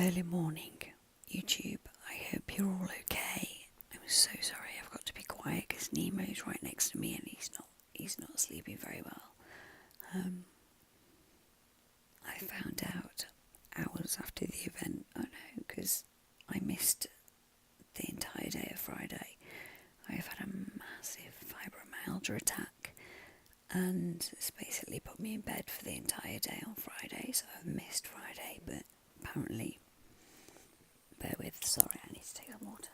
Early morning, YouTube. I hope you're all okay. I'm so sorry. I've got to be quiet because Nemo's right next to me and he's not sleeping very well. I found out hours after the event. Oh no, because I missed the entire day of Friday. I've had a massive fibromyalgia attack, and it's basically put me in bed for the entire day on Friday. So I've missed Friday, but apparently. Bear with, sorry, I need to take some water.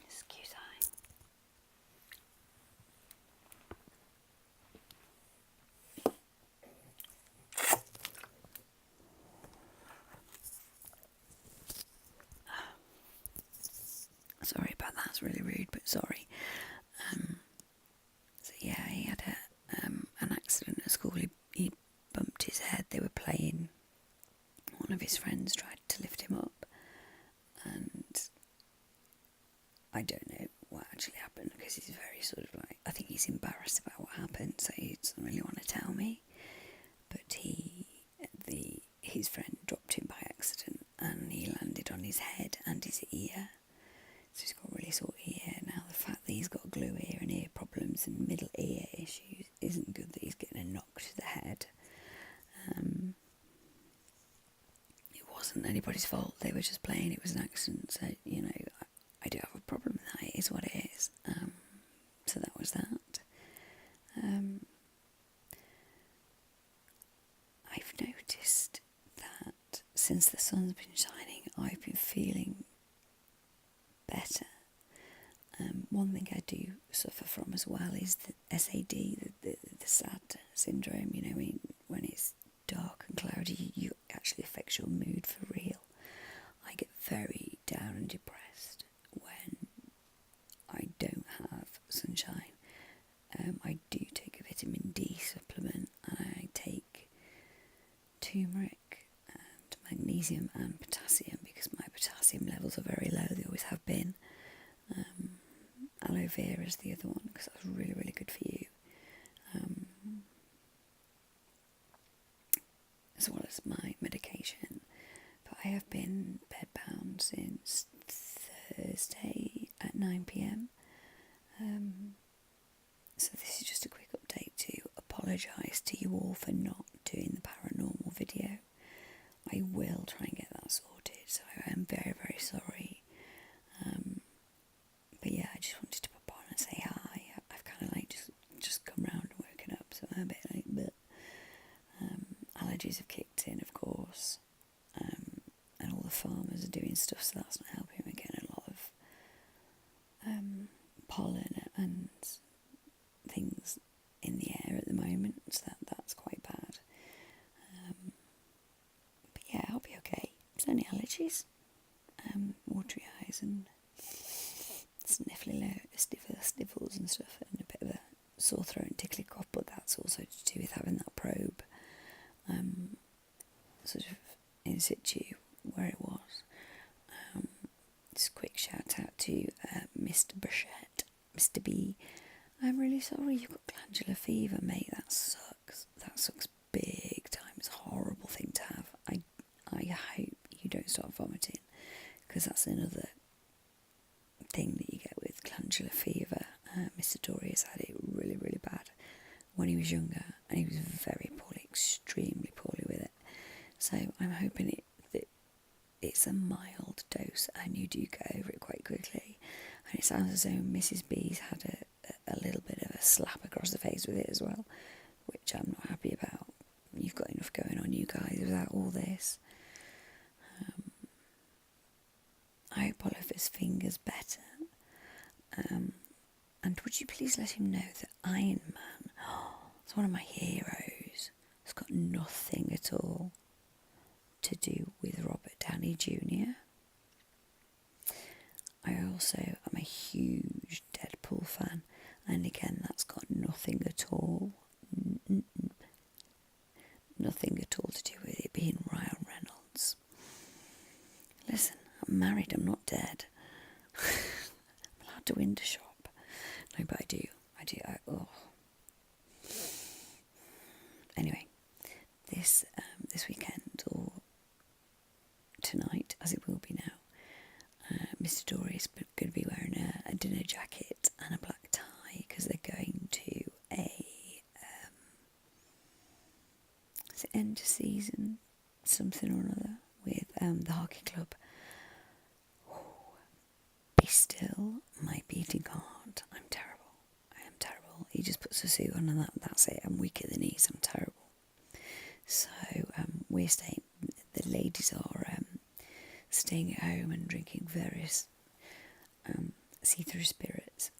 Excuse me. Sorry about that, it's really rude, but sorry. So yeah, he had an accident at school. He bumped his head. They were playing. One of his friends tried to lift him up, and I don't know what actually happened because he's very sort of like, I think he's embarrassed about what happened, so he doesn't really want to tell me. But his friend dropped him by accident, and he landed on his head and his ear. So he's got really sore ear. Now the fact that he's got glue ear and ear problems and middle ear issues isn't good, that he's getting a knock to the head. It wasn't anybody's fault, they were just playing, it was an accident, so, you know, I do have a problem with that, it is what it is. So that was that. I've noticed that since the sun's been shining, I've been feeling better. One thing I do suffer from as well is the SAD, the SAD syndrome. You know, when it's dark and cloudy, you actually affects your mood for real. I get very down and depressed when I don't have sunshine. I do take a vitamin D supplement, and I take turmeric and magnesium and potassium because my potassium levels are very low, they always have been. Aloe vera is the other one because that's really, really good for you. As well as my medication. But I have been bedbound since Thursday at 9 p.m. So this is just a quick update to apologise to you all for not doing the paranormal video. I will try and get that sorted, so I am very, very sorry. But yeah, I just wanted to pop on and say hi. I've kind of like just come round and woken up, so I'm a bit like, but allergies have kicked in, of course, and all the farmers are doing stuff, so that's not helping. We're getting a lot of pollen and things in the air at the moment, so that's quite bad. But yeah, I'll be okay. It's only allergies, watery eyes and sniffles and stuff, and a bit of a sore throat and tickly cough, but that's also to do with having that probe sort of in situ where it was. Just a quick shout out to Mr. Burchett, Mr. B. I'm really sorry you've got glandular fever, mate. That sucks big time. It's a horrible thing to have. I hope you don't start vomiting, because that's another thing that you get with glandular fever. Mr. Dory has had it really, really bad when he was younger, and he was very poorly, extremely poorly with it. So I'm hoping that it's a mild dose and you do get over it quite quickly. And it sounds as though Mrs. B's had a little bit of a slap across the face with it as well, which I'm not happy about. You've got enough going on, you guys, without all this. I hope Oliver's finger's better. And would you please let him know that Iron Man, it's one of my heroes, has got nothing at all to do with Robert Downey Jr. I also am a huge Deadpool fan, and again, that's got nothing at all, nothing at all to do with it being Ryan Reynolds. Listen, I'm married, I'm not dead. I'm allowed to window shop. No, but I do. Anyway, this weekend, or tonight, as it will be now, Mr. Dory is going to be wearing a dinner jacket and a black tie because they're going to a end of season something or another with the hockey club. Be still, my beating heart. I'm terrible. I am terrible. He just puts a suit on and that's it. I'm weak at the knees. I'm terrible. So we're staying. The ladies are staying at home and drinking various see-through spirits.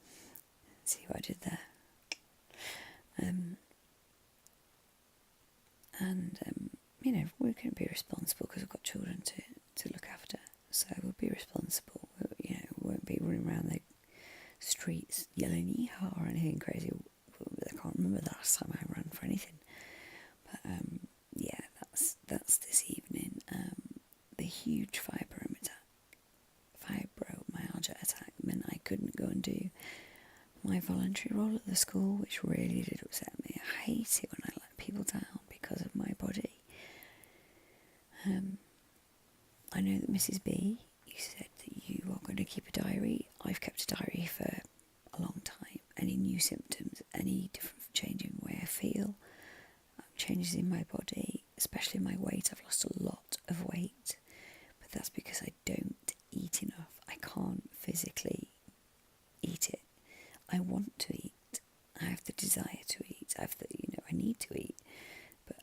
See what I did there. We're going to be responsible because we've got children to look after. So we'll be responsible. We won't be running around the streets yelling "yeehaw" or anything crazy. I can't remember the last time I ran for anything. But that's this evening. The huge fibromyalgia attack meant I couldn't go and do my voluntary role at the school, which really did upset me. I hate it when I let people down because of my body. I know that Mrs. B, you said that you are going to keep a diary. I've kept a diary for a long time. Any new symptoms, any different changing way I feel, changes in my body, especially my weight. I've lost a lot of weight, but that's because I don't eat enough. I can't physically eat it. I want to eat. I have the desire to eat. I need to eat, but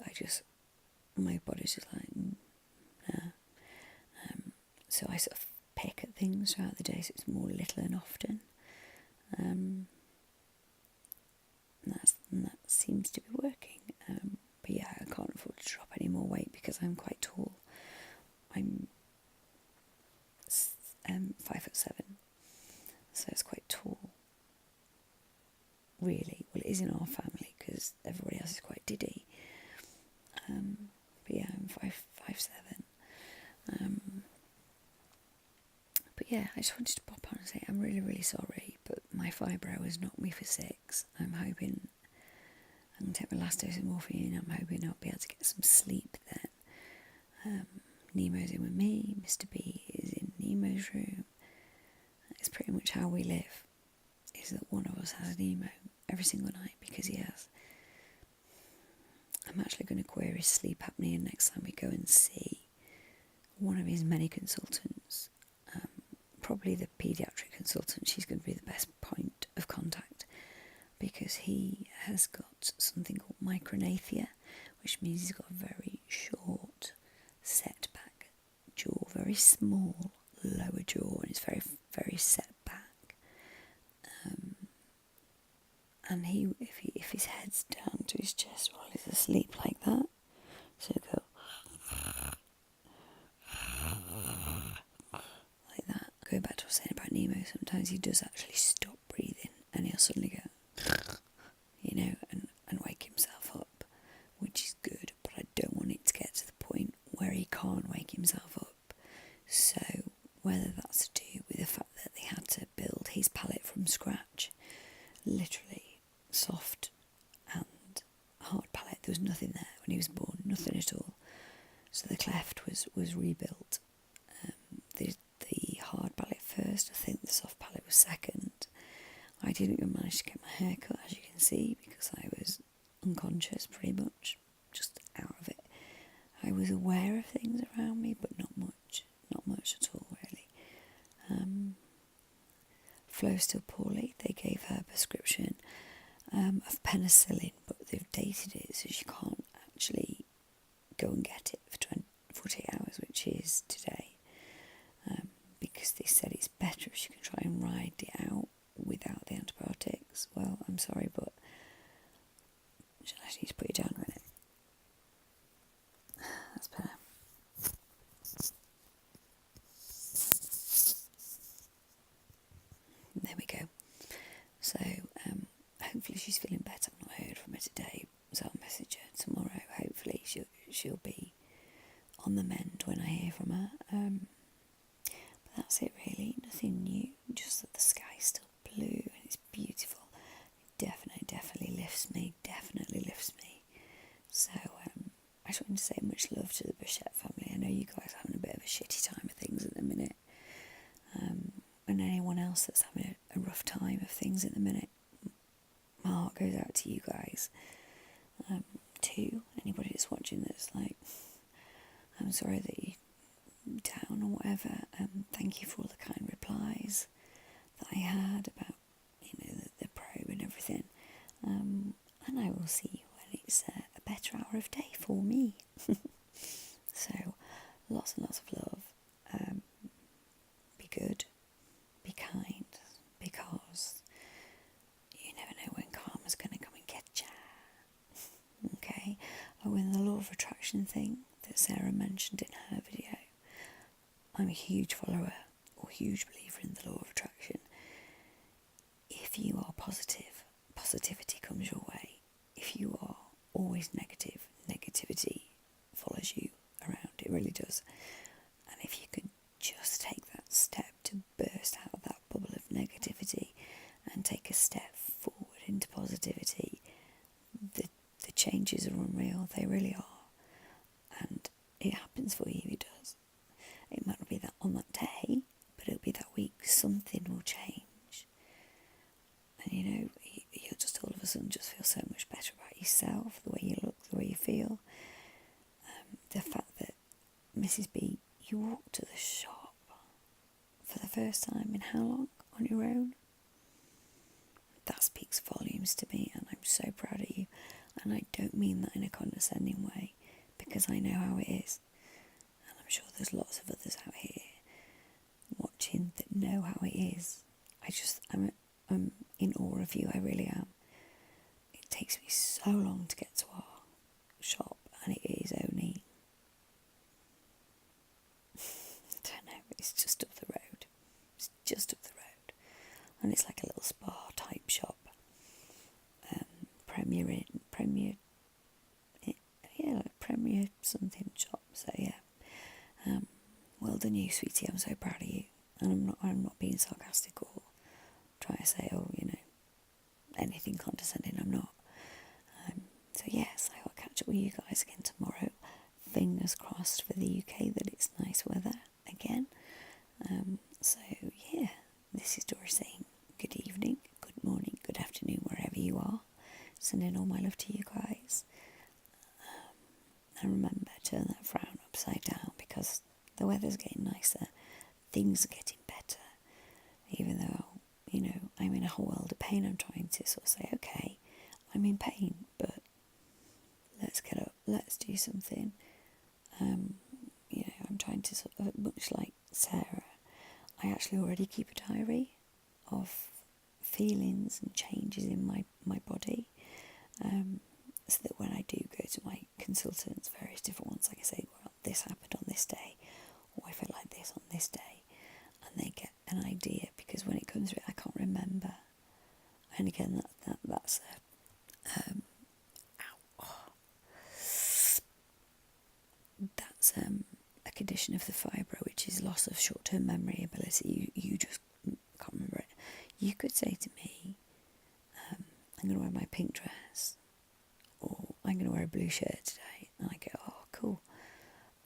my body's just like, nah. So I sort of pick at things throughout the day, so it's more little and often. And that seems to be working. But yeah, I can't afford to drop any more weight because I'm quite tall. I'm 5'7", so it's quite tall. Really, well, it is in our family because everybody else is quite diddy. But yeah, I'm 5'7". But yeah, I just wanted to pop on and say I'm really, really sorry, but my fibro has knocked me for 6. I'm hoping I'm going to take my last dose of morphine. I'm hoping I'll be able to get some sleep then. Nemo's in with me. Mr. B is in Nemo's room. It's pretty much how we live, is that one of us has Nemo every single night because he has. I'm actually going to query his sleep apnea next time we go and see one of his many consultants. Probably the paediatric consultant. She's going to be the best point of contact because he has got something called micronathia, which means he's got a very short setback jaw, very small lower jaw, and it's very, very set back. And if his head's down to his chest while he's asleep like that, so he'll go like that. Go back to what I was saying about Nemo. Sometimes he does actually stop breathing, and he'll suddenly go, and wake himself up, which is good. But I don't want it to get to the point where he can't wake himself up. So whether that's to do with the fact that they had to build his palate from scratch, literally soft and hard palate. There was nothing there when he was born, nothing at all. So the cleft was rebuilt. The hard palate first, I think the soft palate was second. I didn't even manage to get my hair cut, as you can see, because I was unconscious pretty much, just out of it. I was aware of things around me, but not much at all really. Flo's still poorly. They gave her a prescription of penicillin, but they've dated it so she can't actually go and get it for 48 hours, which is today. Because they said it's better if she can try and ride it out without the antibiotics. Well, I'm sorry, but I just need to put you down a minute. That's better. There we go. So, hopefully she's feeling better. I've not heard from her today, so I'll message her tomorrow. Hopefully she'll be on the mend when I hear from her. But that's it really, nothing new, just that the sky's still blue and it's beautiful. It definitely lifts me, you guys are having a bit of a shitty time of things at the minute. And anyone else that's having a rough time of things at the minute, my heart goes out to you guys. To anybody that's watching that's like, I'm sorry that you're down or whatever. Thank you for all the kind replies that I had about, the probe and everything. And I will see you when it's a better hour of day for me. So, lots and lots of love. Be good. Be kind. Because you never know when karma's going to come and get ya. Okay? Oh, and the law of attraction thing that Sarah mentioned in her video. I'm a huge follower or huge believer in the law of attraction. If you are positive, positivity comes your way. If you are always negative, negativity follows you around. It really does. And if you can just take that step to burst out of that bubble of negativity and take a step forward into positivity, the changes are unreal. They really are. And it happens for you. It does. It might not be that on that day, but it'll be that week. Something will change. And you'll just all of a sudden just feel so much better about yourself, the way you look, the way you feel. The fact that, Mrs. B, you walked to the shop for the first time in how long on your own? That speaks volumes to me, and I'm so proud of you. And I don't mean that in a condescending way, because I know how it is. And I'm sure there's lots of others out here watching that know how it is. I'm in awe of you, I really am. It takes me so long to get to our shop, and it is only, I don't know, it's just up the road. It's just up the road. And it's like a little spa type shop. Premier something shop. So yeah. Well done you, sweetie. I'm so proud of you. And I'm not being sarcastic or trying to say, anything condescending. I'm not. So yes, I will catch up with you guys again tomorrow. Fingers crossed for the UK that it's nice weather again. So yeah, this is Doris saying good evening, good morning, good afternoon, wherever you are. Sending all my love to you guys. And remember, turn that frown upside down, because the weather's getting nicer, things are getting better. Even though, I'm in a whole world of pain, I'm trying to sort of say, okay, I'm in pain, but let's get up, let's do something. I'm trying to sort of, much like Sarah, I actually already keep a diary of feelings and changes in my body, so that when I do go to my consultants, various different ones, like I say, well, this happened on this day, or I felt like this on this day, and they get an idea, because when it comes to it, I can't remember. And again, that's a condition of the fibro, which is loss of short-term memory ability. You just can't remember it. You could say to me, I'm going to wear my pink dress, or I'm going to wear a blue shirt today, and I go, oh, cool.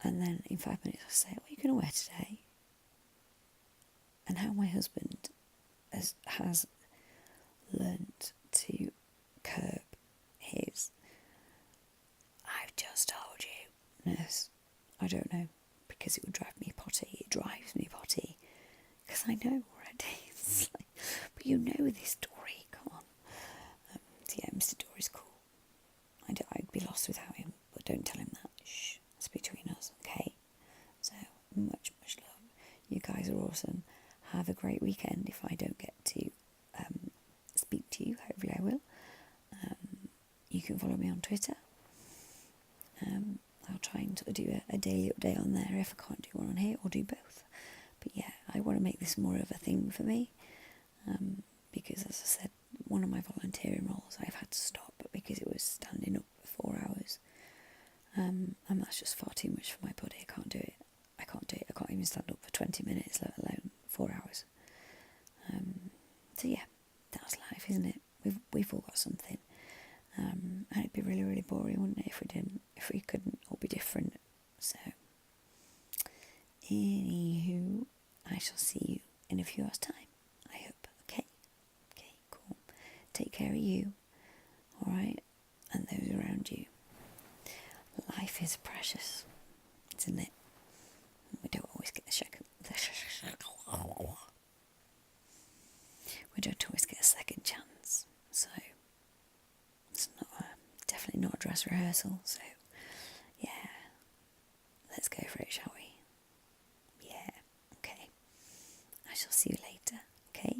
And then in 5 minutes I say, what are you going to wear today? And how my husband has learnt to curb his, I've just told you, nurse, I don't know, because it would drive me potty. It drives me potty, because I know already. It's like, but you know this story, come on. So yeah, Mr. Dory's cool. I'd be lost without him, but don't tell him that. Shh, it's between us, okay? So, much, much love. You guys are awesome. Have a great weekend. If I don't get to speak to you, hopefully I will. You can follow me on Twitter. I'll try and sort of do a daily update on there if I can't do one on here, or do both. But yeah, I want to make this more of a thing for me, because as I said, one of my volunteering roles I've had to stop because it was standing up for 4 hours, and that's just far too much for my body. I can't do it. I can't even stand up for 20 minutes, let alone 4 hours. So yeah, that's life, isn't it? We've all got something. And it'd be really, really boring, wouldn't it, if we couldn't all be different. So Anywho, I shall see you in a few hours' time, I hope. Okay? Okay, cool. Take care of you, alright? And those around you. Life is precious, isn't it? We don't always get we don't always get a second chance, so it's definitely not a dress rehearsal, so yeah, let's go for it, shall we? Yeah, okay. I shall see you later, okay?